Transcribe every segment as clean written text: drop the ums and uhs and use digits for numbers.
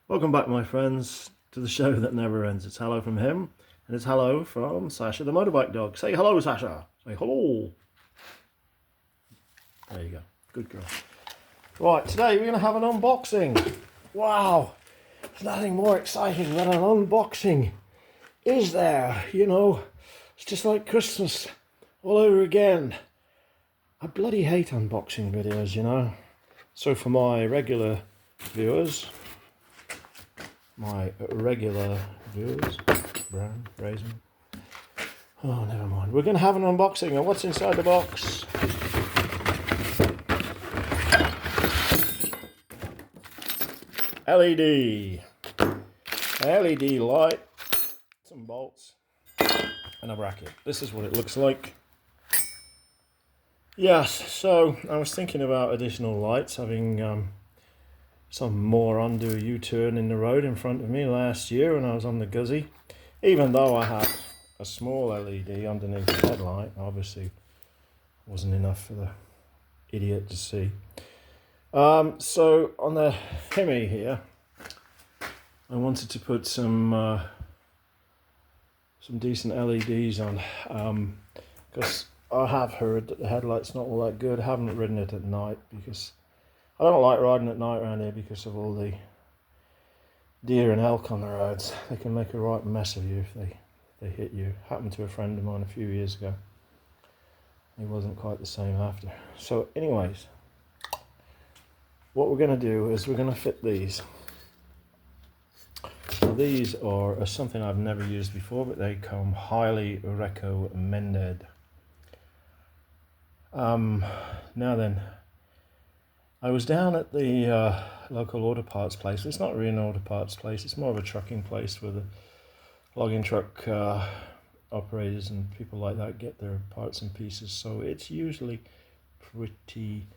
Welcome back, my friends, to the show that never ends. It's hello from him, and it's hello from Sasha the motorbike dog. Say hello, Sasha. Say hello. There you go. Good girl. Right, today we're going to have an unboxing. Wow. There's nothing more exciting than an unboxing, is there? You know, it's just like Christmas all over again. I bloody hate unboxing videos, you know. So for my regular viewers, brown, raisin. Oh, never mind. We're going to have an unboxing of what's inside the box. LED. LED light, some bolts, and a bracket. This is what it looks like. Yes, so I was thinking about additional lights, having some moron do a U-turn in the road in front of me last year when I was on the Guzzy. Even though I had a small LED underneath the headlight, obviously wasn't enough for the idiot to see. So on the Hemi here, I wanted to put some decent LEDs on, because I have heard that the headlight's not all that good. I haven't ridden it at night because I don't like riding at night around here because of all the deer and elk on the roads. They can make a right mess of you if they hit you. Happened to a friend of mine a few years ago. He wasn't quite the same after. So anyways, what we're going to do is we're going to fit these. So these are something I've never used before, but they come highly recommended. Now then, I was down at the local auto parts place. It's not really an auto parts place, it's more of a trucking place where the logging truck operators and people like that get their parts and pieces. So it's usually pretty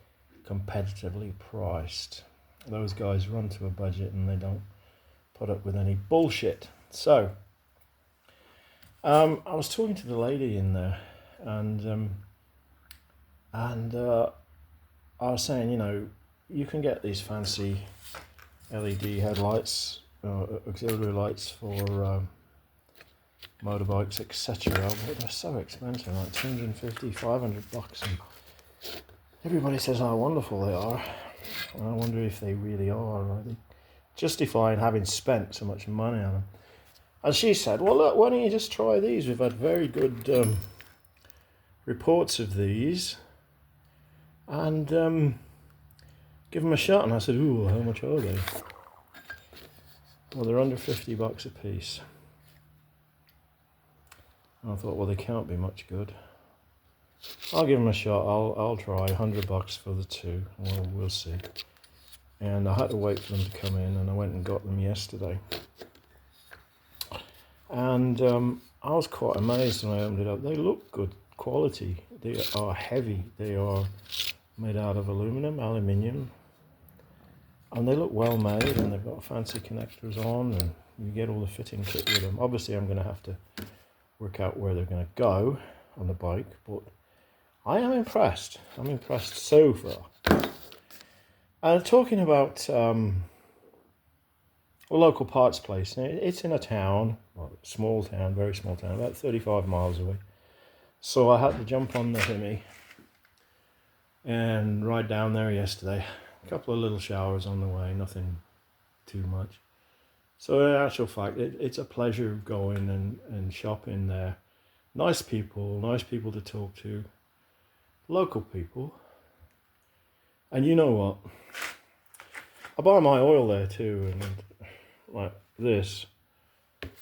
competitively priced. Those guys run to a budget and they don't put up with any bullshit. So I was talking to the lady in there, and I was saying, you know, you can get these fancy LED headlights, auxiliary lights for motorbikes, etc. But they're so expensive, like 250, 500 bucks. And everybody says how wonderful they are. And I wonder if they really are. Are they justifying having spent so much money on them? And she said, well, look, why don't you just try these? We've had very good reports of these. And give them a shot. And I said, ooh, how much are they? Well, they're under 50 bucks a piece. And I thought, well, they can't be much good. I'll give them a shot. I'll try 100 bucks for the two. Well, we'll see. And I had to wait for them to come in, and I went and got them yesterday. And I was quite amazed when I opened it up. They look good quality. They are heavy. They are made out of aluminium, and they look well made, and they've got fancy connectors on, and you get all the fitting kit with them. Obviously I'm going to have to work out where they're going to go on the bike, but I am impressed. I'm impressed so far. And talking about a local parts place, it's in a town, well, small town, very small town, about 35 miles away. So I had to jump on the Hemi and ride down there yesterday. A couple of little showers on the way, nothing too much. So in actual fact, it's a pleasure going and shopping there. Nice people to talk to, local people. And you know what? I buy my oil there too, and like this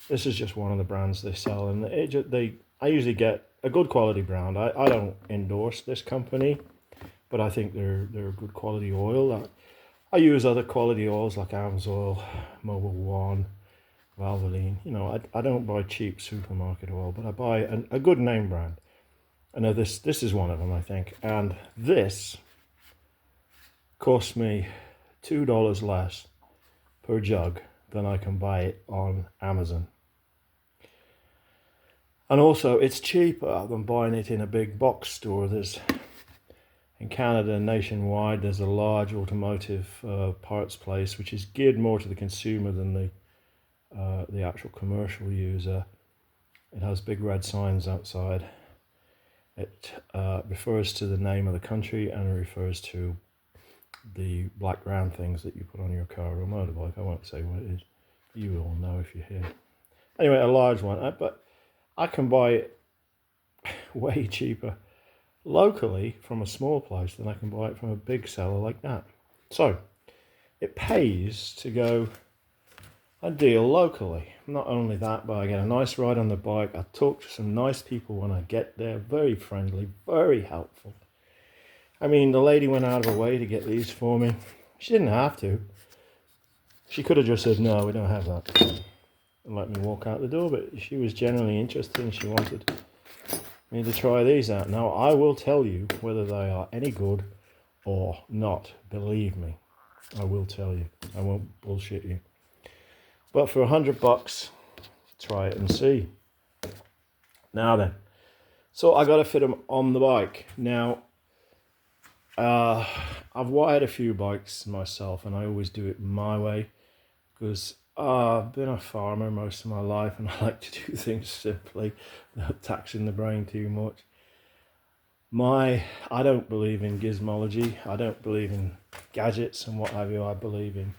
is just one of the brands they sell, and I usually get a good quality brand. I don't endorse this company, but I think they're a good quality oil. I use other quality oils like Amsoil, Mobil One, Valvoline. You know, I don't buy cheap supermarket oil, but I buy a good name brand. And now this is one of them, I think. And this cost me $2 less per jug than I can buy it on Amazon. And also, it's cheaper than buying it in a big box store. There's In Canada, nationwide, there's a large automotive parts place which is geared more to the consumer than the actual commercial user. It has big red signs outside. It refers to the name of the country, and it refers to the black round things that you put on your car or motorbike. I won't say what it is. You all know if you're here. Anyway, a large one, but I can buy it way cheaper locally from a small place than I can buy it from a big seller like that. So it pays to go and deal locally. Not only that, but I get a nice ride on the bike. I talk to some nice people when I get there, very friendly, very helpful. I mean, the lady went out of her way to get these for me. She didn't have to. She could have just said, no, we don't have that, and let me walk out the door, but she was genuinely interested and she wanted me to try these out. Now, I will tell you whether they are any good or not. Believe me, I will tell you. I won't bullshit you. But for $100, try it and see. Now then, so I got to fit them on the bike. Now, I've wired a few bikes myself, and I always do it my way because I've been a farmer most of my life, and I like to do things simply, without taxing the brain too much. I don't believe in gizmology. I don't believe in gadgets and what have you. I believe in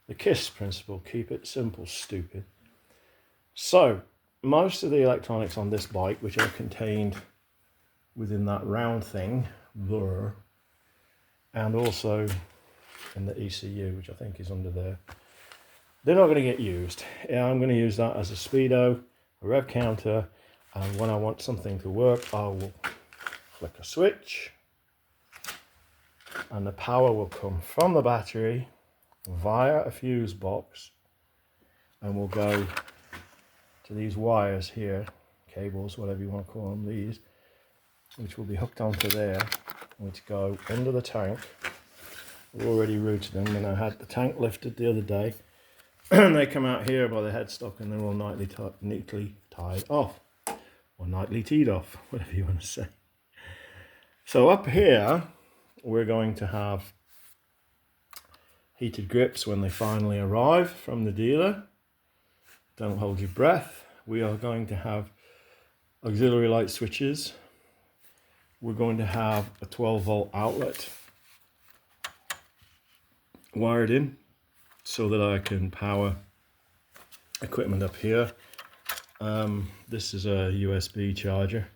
the KISS principle. Keep it simple, stupid. So, most of the electronics on this bike, which are contained within that round thing, there, and also in the ECU, which I think is under there, they're not going to get used. Yeah, I'm going to use that as a speedo, a rev counter, and when I want something to work, I will flick a switch, and the power will come from the battery via a fuse box, and will go to these wires here, cables, whatever you want to call them, these, which will be hooked onto there, which go under the tank. I've already routed them, and I had the tank lifted the other day. And they come out here by the headstock, and they're all neatly tied off, or nightly teed off, whatever you want to say. So up here, we're going to have heated grips when they finally arrive from the dealer. Don't hold your breath. We are going to have auxiliary light switches. We're going to have a 12-volt outlet wired in, so that I can power equipment up here. This is a USB charger.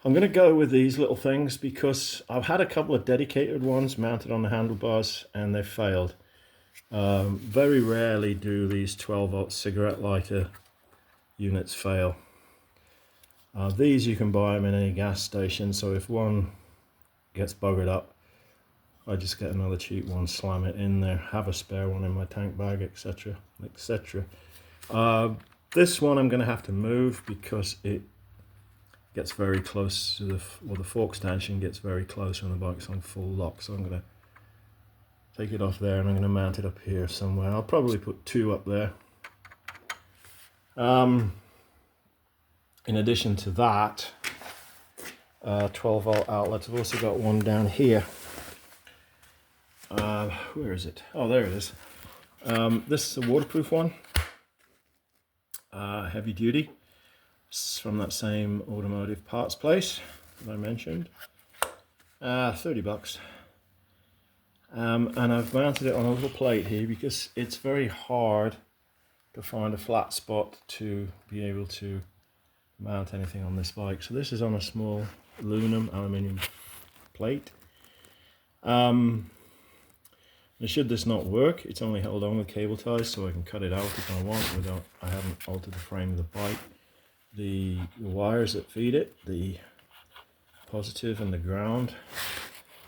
I'm going to go with these little things because I've had a couple of dedicated ones mounted on the handlebars and they've failed. Very rarely do these 12-volt cigarette lighter units fail. These you can buy them in any gas station, so if one gets buggered up, I just get another cheap one, slam it in there, have a spare one in my tank bag, etc, etc. This one I'm going to have to move because it gets very close to the fork stanchion gets very close when the bike's on full lock, so I'm going to take it off there and I'm going to mount it up here somewhere. I'll probably put two up there. In addition to that, 12-volt outlets. I've also got one down here. Where is it? Oh, there it is. This is a waterproof one, heavy duty. It's from that same automotive parts place that I mentioned. $30. And I've mounted it on a little plate here because it's very hard to find a flat spot to be able to mount anything on this bike. So this is on a small aluminium plate. Should this not work, it's only held on with cable ties, so I can cut it out if I want without, I haven't altered the frame of the bike. The wires that feed it, the positive and the ground,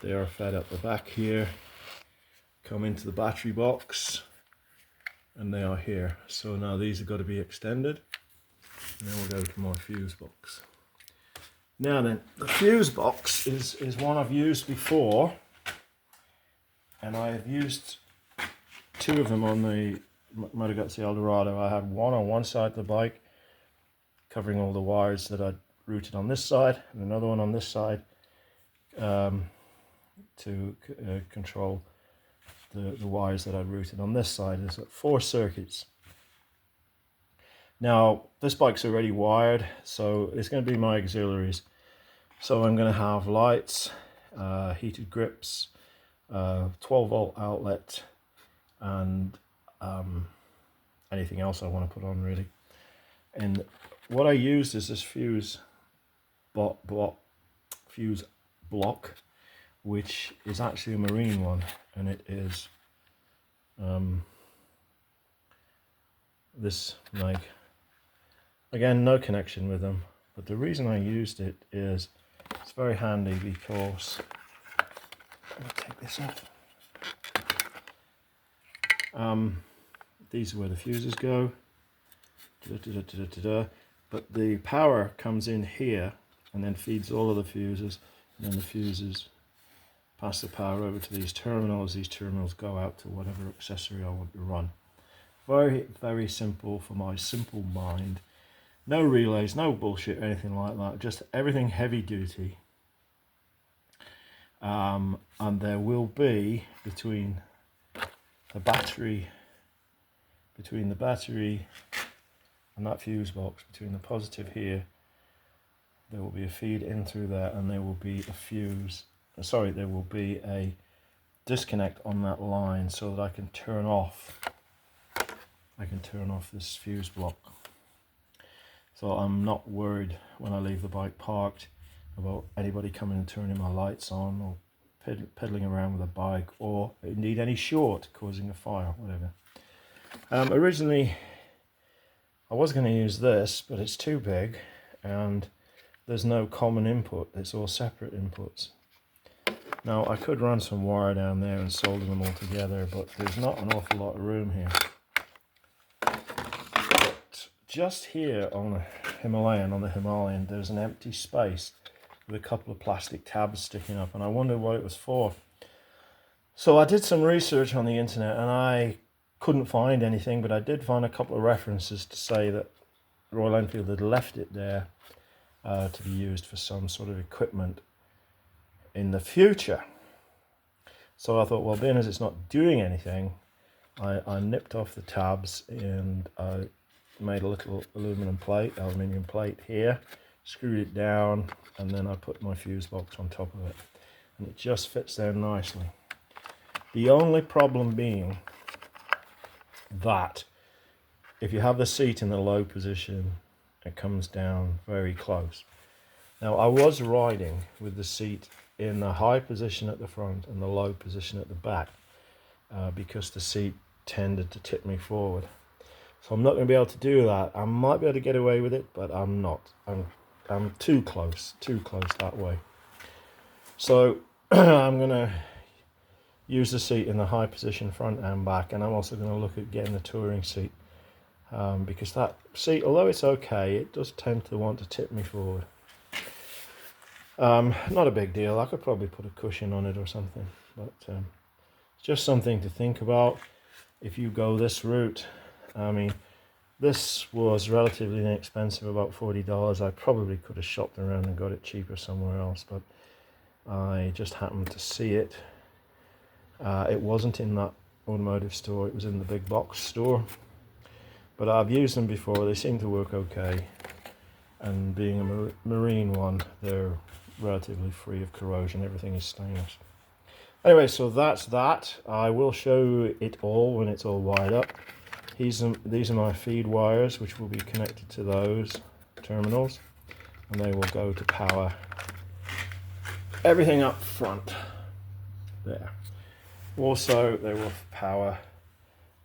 they are fed up the back here, come into the battery box, and they are here. So now these have got to be extended, and then we'll go to my fuse box. Now then, the fuse box is one I've used before, and I have used two of them on the Moto Guzzi Eldorado. I had one on one side of the bike, covering all the wires that I'd routed on this side, and another one on this side, to control the wires that I routed. On this side, there's 4 circuits. Now, this bike's already wired, so it's going to be my auxiliaries. So I'm going to have lights, heated grips, 12-volt outlet, and anything else I want to put on, really. And what I used is this fuse block, which is actually a marine one, and it is this mag. Again, no connection with them, but the reason I used it is it's very handy because, let me take this off. These are where the fuses go, but the power comes in here and then feeds all of the fuses, and then the fuses pass the power over to these terminals. These terminals go out to whatever accessory I want to run. Very, very simple for my simple mind. No relays, no bullshit, anything like that. Just everything heavy duty. And there will be between the battery and that fuse box, between the positive here, there will be a feed in through there, and there will be a fuse. Sorry, there will be a disconnect on that line so that I can turn off this fuse block. So I'm not worried when I leave the bike parked about anybody coming and turning my lights on, or pedaling around with a bike, or indeed any short causing a fire, whatever. Originally I was going to use this, but it's too big and there's no common input. It's all separate inputs. Now I could run some wire down there and solder them all together, but there's not an awful lot of room here. But just here on the Himalayan, there's an empty space with a couple of plastic tabs sticking up, and I wondered what it was for. So I did some research on the internet and I couldn't find anything, but I did find a couple of references to say that Royal Enfield had left it there to be used for some sort of equipment in the future. So I thought, well, being as it's not doing anything, I nipped off the tabs and I made a little aluminium plate here, screwed it down, and then I put my fuse box on top of it, and it just fits there nicely. The only problem being that if you have the seat in the low position, it comes down very close. Now I was riding with the seat in the high position at the front and the low position at the back because the seat tended to tip me forward. So I'm not going to be able to do that. I might be able to get away with it, but I'm not. I'm too close that way. So I'm going to use the seat in the high position front and back, and I'm also going to look at getting the touring seat because that seat, although it's okay, it does tend to want to tip me forward. Not a big deal. I could probably put a cushion on it or something, but it's just something to think about if you go this route. I mean, this was relatively inexpensive, about $40. I probably could have shopped around and got it cheaper somewhere else, but I just happened to see it. It wasn't in that automotive store, it was in the big box store. But I've used them before, they seem to work okay. And being a marine one, they're relatively free of corrosion, everything is stainless. Anyway, so that's that. I will show it all when it's all wired up. These are my feed wires, which will be connected to those terminals, and they will go to power everything up front there. Also, they will power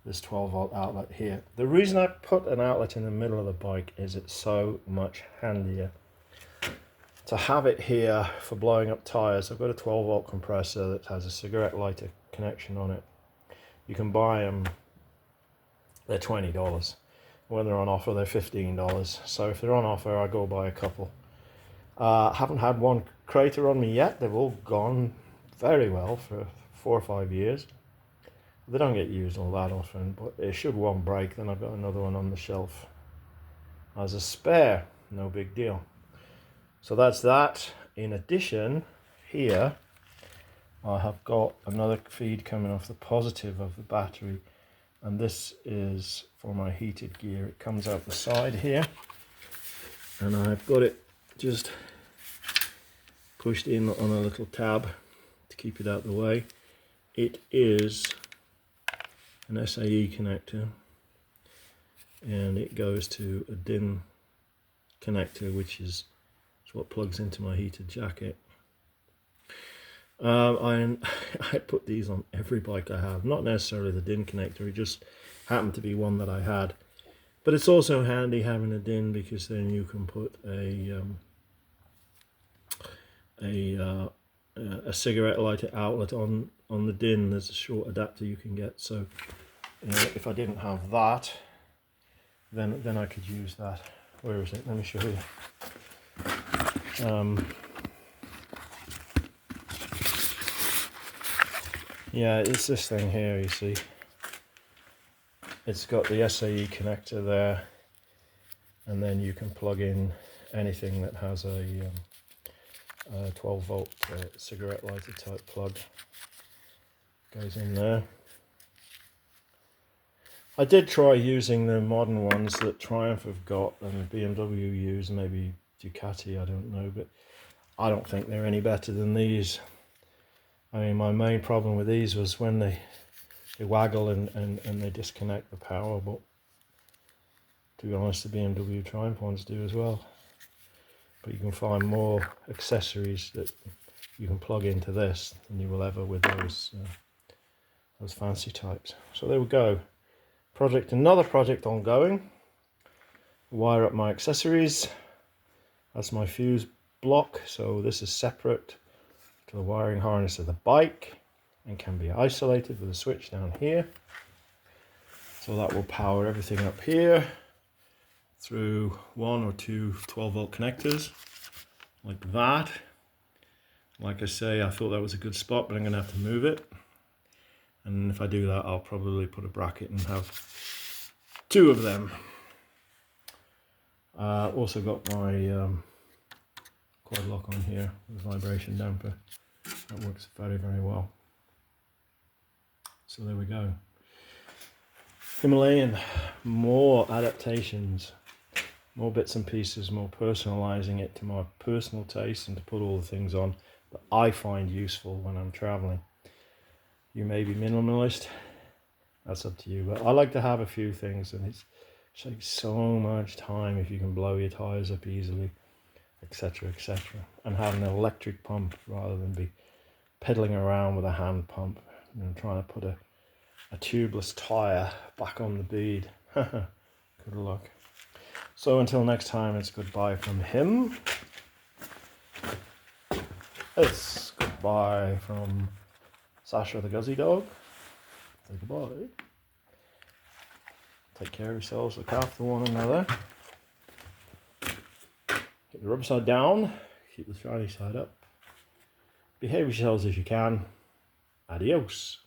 this 12-volt outlet here. The reason I put an outlet in the middle of the bike is it's so much handier to have it here for blowing up tires. I've got a 12-volt compressor that has a cigarette lighter connection on it. You can buy them, they're $20. When they're on offer, they're $15. So if they're on offer, I go buy a couple. Haven't had one crater on me yet. They've all gone very well for 4 or 5 years. They don't get used all that often, but should one break, then I've got another one on the shelf as a spare. No big deal. So that's that. In addition, here I have got another feed coming off the positive of the battery, and this is for my heated gear. It comes out the side here, and I've got it just pushed in on a little tab to keep it out of the way. It is an SAE connector, and it goes to a DIN connector, which is what plugs into my heated jacket. I put these on every bike I have, not necessarily the DIN connector, it just happened to be one that I had. But it's also handy having a DIN, because then you can put a cigarette lighter outlet on the DIN. There's a short adapter you can get, so if I didn't have that, then I could use that. Where is it? Let me show you. Yeah, it's this thing here, you see. It's got the SAE connector there, and then you can plug in anything that has a 12 volt cigarette lighter type plug. Goes in there. I did try using the modern ones that Triumph have got and BMW use, maybe Ducati, I don't know, but I don't think they're any better than these. I mean, my main problem with these was when they waggle and they disconnect the power, but to be honest, the BMW Triumph ones do as well. But you can find more accessories that you can plug into this than you will ever with those fancy types. So there we go. Another project ongoing. Wire up my accessories. That's my fuse block, so this is separate to the wiring harness of the bike and can be isolated with a switch down here. So that will power everything up here through 1 or 2 12 volt connectors like that. Like I say, I thought that was a good spot, but I'm going to have to move it. And if I do that, I'll probably put a bracket and have 2 of them. Also got my quad lock on here with vibration damper. That works very, very well. So there we go. Himalayan, more adaptations, more bits and pieces, more personalizing it to my personal taste and to put all the things on that I find useful when I'm traveling. You may be minimalist, that's up to you, but I like to have a few things, and it takes so much time if you can blow your tires up easily, etc, etc, and have an electric pump rather than be pedaling around with a hand pump, trying to put a tubeless tire back on the bead. Good luck. So until next time, it's goodbye from him. It's goodbye from Sasha the Guzzy Dog. Say goodbye. Take care of yourselves, look after one another. Keep the rubber side down, keep the shiny side up. Behave yourselves if you can. Adios.